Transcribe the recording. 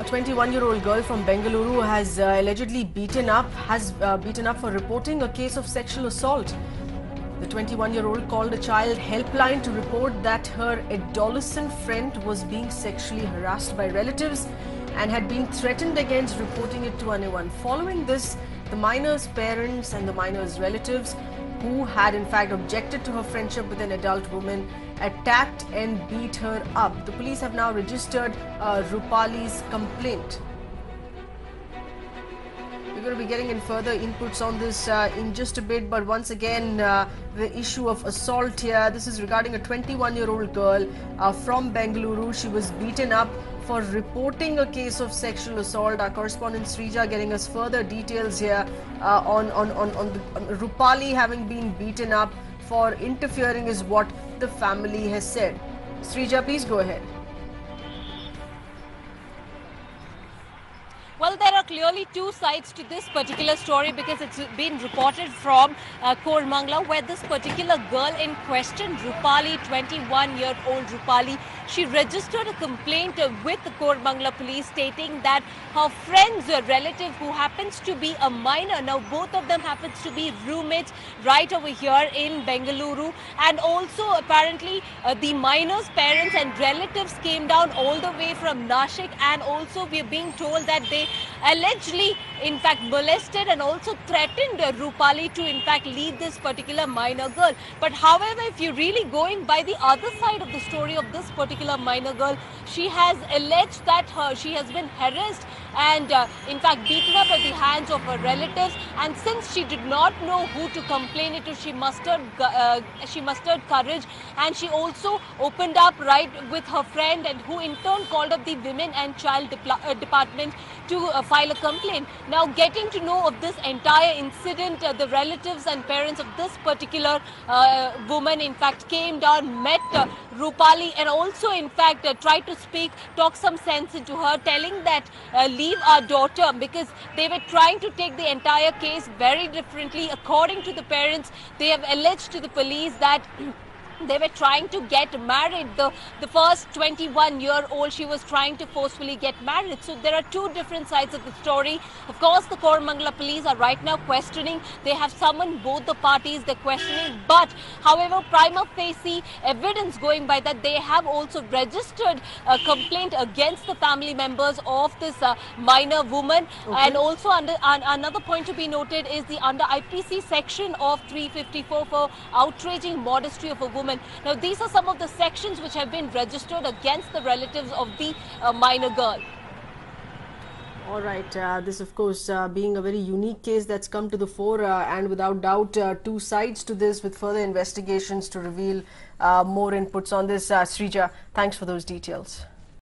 21-year-old girl from Bengaluru has allegedly beaten up for reporting a case of sexual assault. The 21-year-old called a child helpline to report that her adolescent friend was being sexually harassed by relatives and had been threatened against reporting it to anyone. Following this, the minor's parents and the minor's relatives, who had in fact objected to her friendship with an adult woman, attacked and beat her up. The police have now registered Rupali's complaint. We're going to be getting in further inputs on this in just a bit, but once again, the issue of assault here. This is regarding a 21-year-old girl from Bengaluru. She was beaten up for reporting a case of sexual assault. Our correspondent Srija getting us further details here on Rupali having been beaten up for interfering is what the family has said. Srija, please go ahead. Well, there are clearly two sides to this particular story because it's been reported from Koramangala, where this particular girl in question, Rupali, 21-year-old Rupali, she registered a complaint with the Koramangala police stating that her friend's relative, who happens to be a minor, now both of them happens to be roommates right over here in Bengaluru, and also apparently the minor's parents and relatives came down all the way from Nashik, and also we are being told that they allegedly in fact molested and also threatened Rupali to in fact lead this particular minor girl. But however, if you're really going by the other side of the story of this particular minor girl, she has alleged that she has been harassed and in fact beaten up at the hands of her relatives, and since she did not know who to complain it to, she mustered courage, and she also opened up right with her friend, and who in turn called up the women and child department to file a complaint. Now, getting to know of this entire incident, the relatives and parents of this particular woman in fact came down, met Rupali, and also in fact tried to talk some sense into her, telling that leave our daughter, because they were trying to take the entire case very differently. According to the parents, they have alleged to the police that they were trying to get married. The first 21-year-old, she was trying to forcefully get married. So there are two different sides of the story. Of course, the Koramangala police are right now questioning. They have summoned both the parties. They're questioning. But, however, prima facie evidence going by that, they have also registered a complaint against the family members of this minor woman. Okay. And also, another point to be noted is the under IPC section of 354 for outraging modesty of a woman. Now, these are some of the sections which have been registered against the relatives of the minor girl. All right. This, of course, being a very unique case that's come to the fore, and without doubt, two sides to this with further investigations to reveal more inputs on this. Srija, thanks for those details.